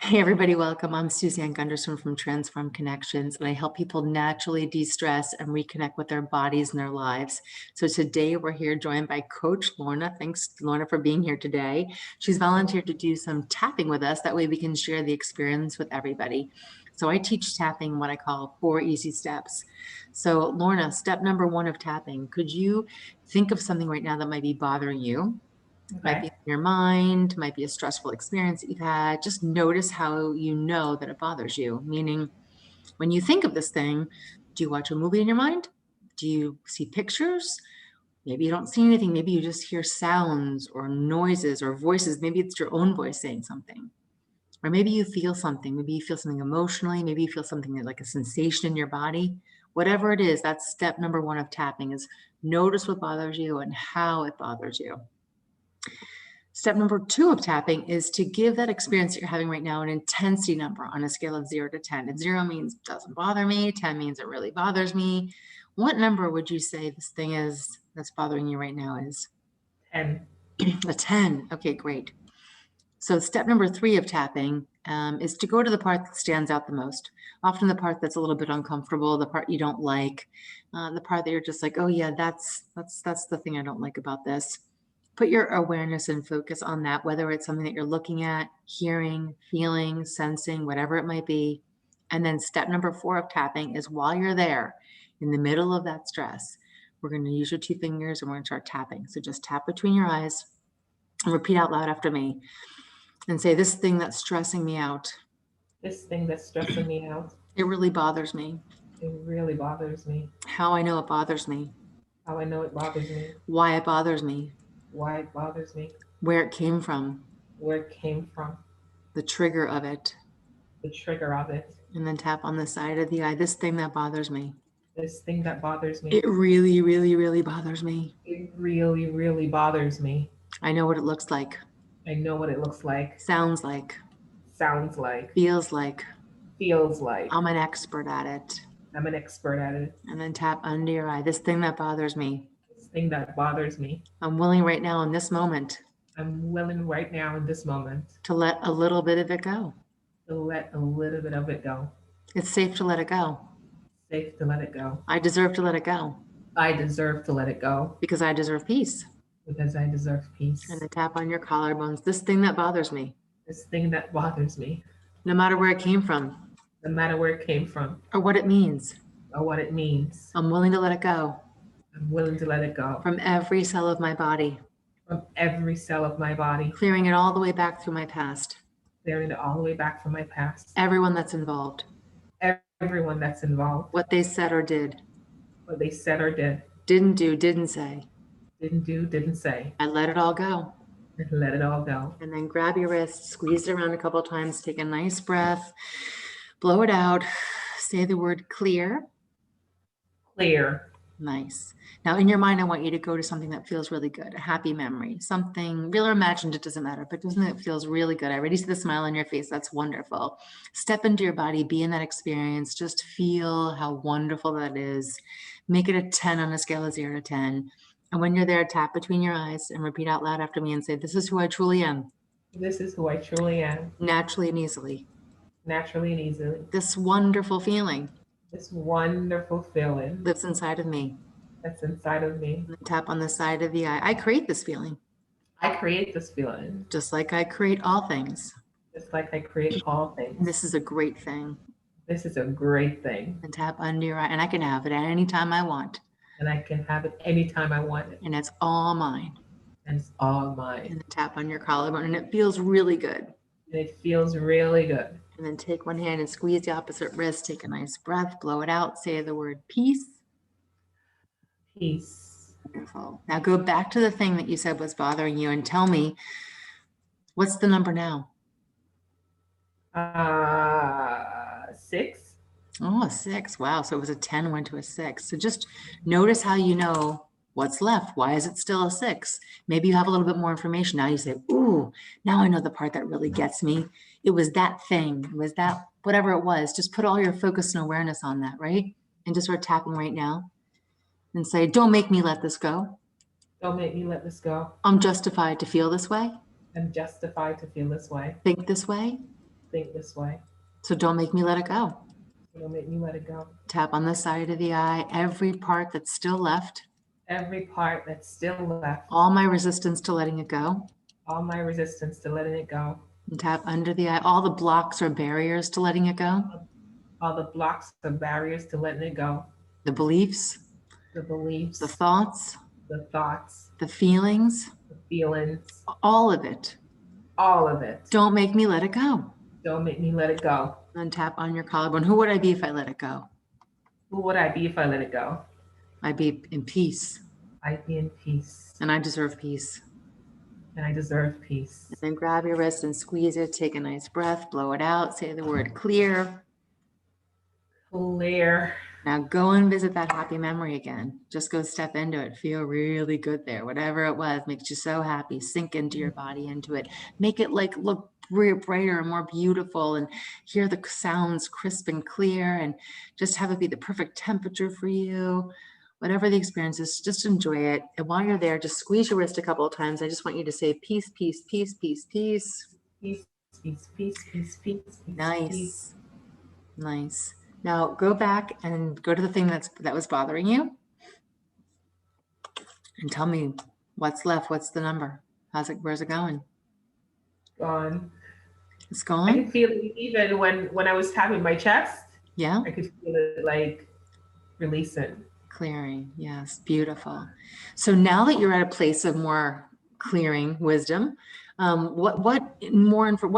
Hey everybody, welcome. I'm Suzanne Gundersen from Transform Connections, and I help people naturally de-stress and reconnect with their bodies and their lives. So today we're here joined by Coach Lorna. Thanks, Lorna, for being here today. She's volunteered to do some tapping with us. That way we can share the experience with everybody. So I teach tapping, what I call 4 easy steps. So Lorna, step number 1 of tapping, could you think of something right now that might be bothering you? Might be in your mind, might be a stressful experience that you've had. Just notice how you know that it bothers you. Meaning, when you think of this thing, do you watch a movie in your mind? Do you see pictures? Maybe you don't see anything. Maybe you just hear sounds or noises or voices. Maybe it's your own voice saying something. Or maybe you feel something. Maybe you feel something emotionally. Maybe you feel something like a sensation in your body. Whatever it is, that's step number 1 of tapping is notice what bothers you and how it bothers you. Step number 2 of tapping is to give that experience that you're having right now an intensity number on a scale of 0 to 10. If 0 means it doesn't bother me, 10 means it really bothers me. What number would you say this thing is that's bothering you right now is? 10. A 10. Okay, great. So step number 3 of tapping is to go to the part that stands out the most. Often the part that's a little bit uncomfortable, the part you don't like, the part that you're just like, oh yeah, that's the thing I don't like about this. Put your awareness and focus on that, whether it's something that you're looking at, hearing, feeling, sensing, whatever it might be. And then step number 4 of tapping is while you're there in the middle of that stress, we're going to use your 2 fingers and we're going to start tapping. So just tap between your eyes and repeat out loud after me and say, this thing that's stressing me out, This thing that's stressing me out, it really bothers me. it really bothers me. How I know it bothers me, How I know it bothers me, why it bothers me, why it bothers me, where it came from, where it came from, the trigger of it, the trigger of it. and then tap on the side of the eye, this thing that bothers me. This thing that bothers me, It really, really, really bothers me. it really, really bothers me. I know what it looks like, I know what it looks like, sounds like, sounds like, feels like. feels like. I'm an expert at it. I'm an expert at it. And then tap under your eye, this thing that bothers me. This thing that bothers me. I'm willing right now in this moment I'm willing right now in this moment to let a little bit of it go. to let a little bit of it go. It's safe to let it go. Safe to let it go. I deserve to let it go I deserve to let it go because I deserve peace. because I deserve peace. And then tap on your collarbones, this thing that bothers me, This thing that bothers me, no matter where it came from no matter where it came from or what it means. or what it means. I'm willing to let it go I'm willing to let it go from every cell of my body, from every cell of my body, clearing it all the way back through my past. clearing it all the way back from my past. Everyone that's involved, Everyone that's involved, what they said or did, what they said or did, didn't do, didn't say. didn't do, didn't say, I let it all go. and let it all go. And then grab your wrist, squeeze it around a couple of times, take a nice breath, blow it out, say the word clear. Clear. Nice. Now in your mind, I want you to go to something that feels really good, a happy memory, something real or imagined, it doesn't matter, but something that feels really good. I already see the smile on your face. That's wonderful. Step into your body, be in that experience. Just feel how wonderful that is. Make it a 10 on a scale of 0 to 10. And when you're there, tap between your eyes and repeat out loud after me and say, this is who I truly am. This is who I truly am, Naturally and easily. naturally and easily. This wonderful feeling This wonderful feeling lives inside of me. that's inside of me. And tap on the side of the eye. I create this feeling, I create this feeling, just like I create all things. just like I create all And things. this is a great thing. This is a great thing, And tap under your eye, and I can have it at any time I want. and I can have it anytime I want it, And it's all mine. and it's all mine. And then tap on your collarbone, and it feels really good. And it feels really good. And then take one hand and squeeze the opposite wrist. Take a nice breath, blow it out, say the word peace. Peace. Wonderful. Now go back to the thing that you said was bothering you and tell me, what's the number now? 6. Oh, a 6. Wow. So it was a 10, went to a 6. So just notice how you know what's left. Why is it still a 6? Maybe you have a little bit more information. Now you say, ooh, now I know the part that really gets me. It was that thing. It was that, whatever it was. Just put all your focus and awareness on that, right? And just start tapping right now and say, don't make me let this go. Don't make me let this go. I'm justified to feel this way, I'm justified to feel this way, think this way, think this way. So don't make me let it go. So don't make me let it go. Tap on the side of the eye, every part that's still left. Every part that's still left. All my resistance to letting it go. All my resistance to letting it go. And tap under the eye, all the blocks or barriers to letting it go. All the blocks, the barriers to letting it go. The beliefs. The beliefs. The thoughts. The thoughts. The feelings. The feelings. All of it. All of it. Don't make me let it go. Don't make me let it go. And tap on your collarbone. Who would I be if I let it go? Who would I be if I let it go? I'd be in peace. I'd be in peace. And I deserve peace. And I deserve peace. And then grab your wrist and squeeze it. Take a nice breath. Blow it out. Say the word clear. Clear. Now go and visit that happy memory again. Just go step into it. Feel really good there. Whatever it was makes you so happy. Sink into your body, into it. Make it like look brighter and more beautiful, and hear the sounds crisp and clear, and just have it be the perfect temperature for you. Whatever the experience is, just enjoy it. And while you're there, just squeeze your wrist a couple of times. I just want you to say peace, peace, peace, peace, peace. Peace, peace, peace, peace, peace. Nice. Peace. Nice. Now go back and go to the thing that was bothering you and tell me what's left. What's the number? Where's it going? Gone. It's I gone? could feel it even when I was tapping my chest. Yeah. I could feel it like releasing. Clearing. Yes. Beautiful. So now that you're at a place of more clearing wisdom, what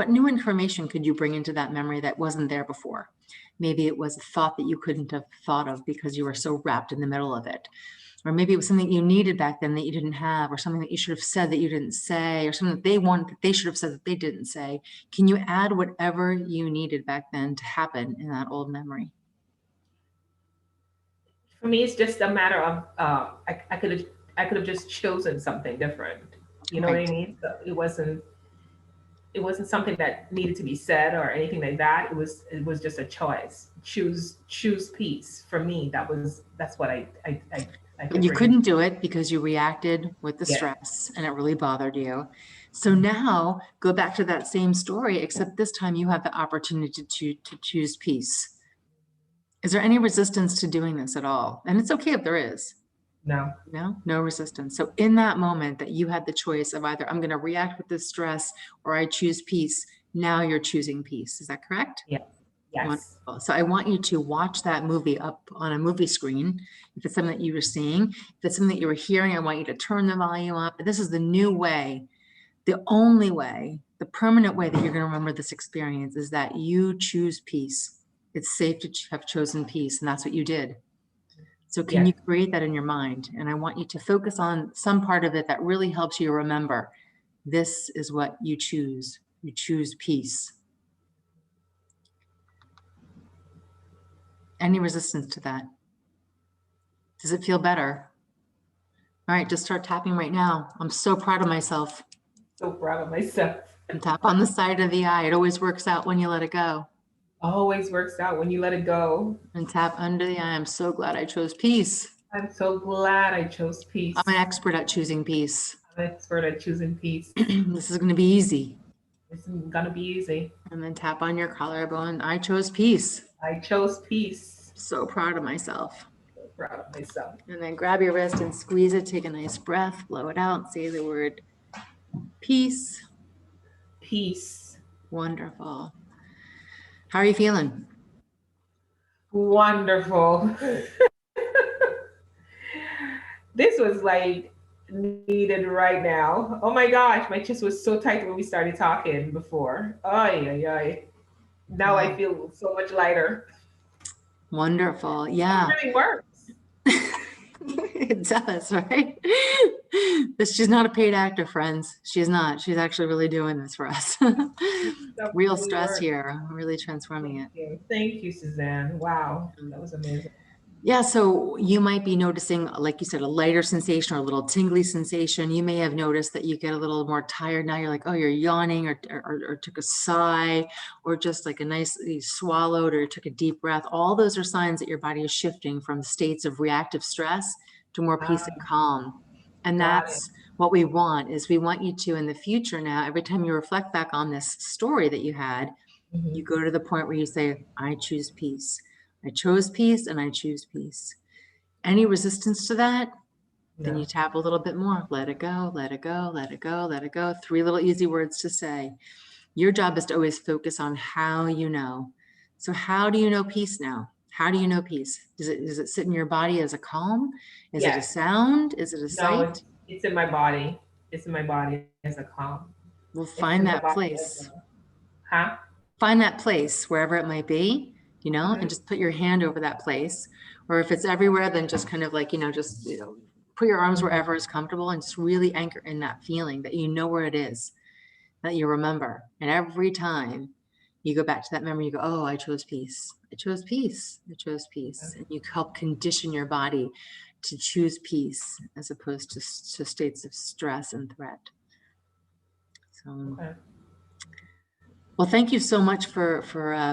new information could you bring into that memory that wasn't there before? Maybe it was a thought that you couldn't have thought of because you were so wrapped in the middle of it. Or maybe it was something you needed back then that you didn't have, or something that you should have said that you didn't say, or something that they wanted that they should have said that they didn't say. Can you add whatever you needed back then to happen in that old memory? For me, it's just a matter of I could have just chosen something different. You know Right. what I mean? So it wasn't something that needed to be said or anything like that. It was just a choice. Choose peace. For me, that's what I But you couldn't do it because you reacted with the stress and it really bothered you. So now go back to that same story, except this time you have the opportunity to choose peace. Is there any resistance to doing this at all? And it's okay if there is. No resistance. So in that moment that you had the choice of either I'm going to react with this stress or I choose peace, now you're choosing peace. Is that correct? Yeah. Yes. Wonderful. So I want you to watch that movie up on a movie screen. If it's something that you were seeing, if it's something that you were hearing, I want you to turn the volume up. This is the new way, the only way, the permanent way that you're going to remember this experience is that you choose peace. It's safe to have chosen peace, and that's what you did. So can you create that in your mind? And I want you to focus on some part of it that really helps you remember. This is what you choose. You choose peace. Any resistance to that? Does it feel better? All right, just start tapping right now. I'm so proud of myself. So proud of myself. And tap on the side of the eye. It always works out when you let it go. Always works out when you let it go. And tap under the eye. I'm so glad I chose peace. I'm so glad I chose peace. I'm an expert at choosing peace. I'm an expert at choosing peace. This is going to be easy. It's gonna be easy. And then tap on your collarbone. I chose peace. I chose peace. So proud of myself. So proud of myself. And then grab your wrist and squeeze it. Take a nice breath. Blow it out. Say the word peace. Peace. Wonderful. How are you feeling? Wonderful. This was like needed right now. Oh my gosh, my chest was so tight when we started talking before. Ay, ay, ay. Now I feel so much lighter. Wonderful. Yeah. It really works. It does, right? But she's not a paid actor, friends. She's not. She's actually really doing this for us. Real stress here. Really transforming it. Thank you, Suzanne. Wow, that was amazing. Yeah, so you might be noticing, like you said, a lighter sensation or a little tingly sensation. You may have noticed that you get a little more tired now. You're like, oh, you're yawning or took a sigh or just like you swallowed or took a deep breath. All those are signs that your body is shifting from states of reactive stress to more peace and calm. And that's what we want, is we want you to, in the future now, every time you reflect back on this story that you had, You go to the point where you say, I choose peace. I chose peace and I choose peace. Any resistance to that, then you No. tap a little bit more. Let it go, let it go, let it go, let it go. 3 little easy words to say. Your job is to always focus on how you know. So how do you know peace now? How do you know peace? Does it sit in your body as a calm? Is it a Yes. sound? Is it a No, sight? it's in my body. It's in my body as a calm. We'll It's find in my that body as place. a, huh? Find that place wherever it might be, and Mm-hmm. just put your hand over that place. Or if it's everywhere, then just kind of like, just, put your arms Mm-hmm. wherever is comfortable and just really anchor in that feeling that you know where it is, that you remember. And every time you go back to that memory, you go, oh, I chose peace. I chose peace. I chose peace. And you help condition your body to choose peace as opposed to states of stress and threat. So, Okay. well, thank you so much for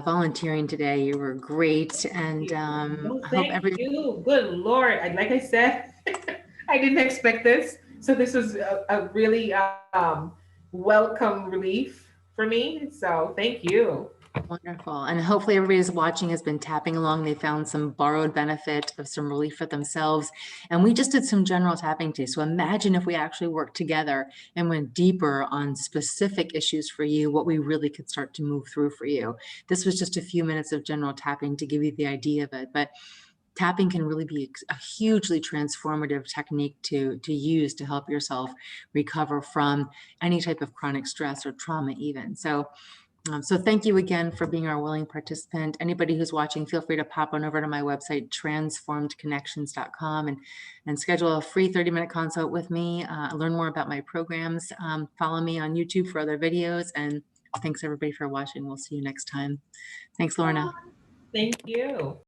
volunteering today. You were great, and No, I hope thank you. Good Lord. Like I said, I didn't expect this. So this was a really welcome relief for me. So thank you. wonderful, and hopefully everybody who's watching has been tapping along. They found some borrowed benefit of some relief for themselves, and we just did some general tapping today. So imagine if we actually worked together and went deeper on specific issues for you, what we really could start to move through for you. This was just a few minutes of general tapping to give you the idea of it, but tapping can really be a hugely transformative technique to use to help yourself recover from any type of chronic stress or trauma even. So thank you again for being our willing participant. Anybody who's watching, feel free to pop on over to my website, transformedconnections.com, and schedule a free 30-minute consult with me. Learn more about my programs. Follow me on YouTube for other videos. And thanks everybody for watching. We'll see you next time. Thanks, Lorna. Thank you.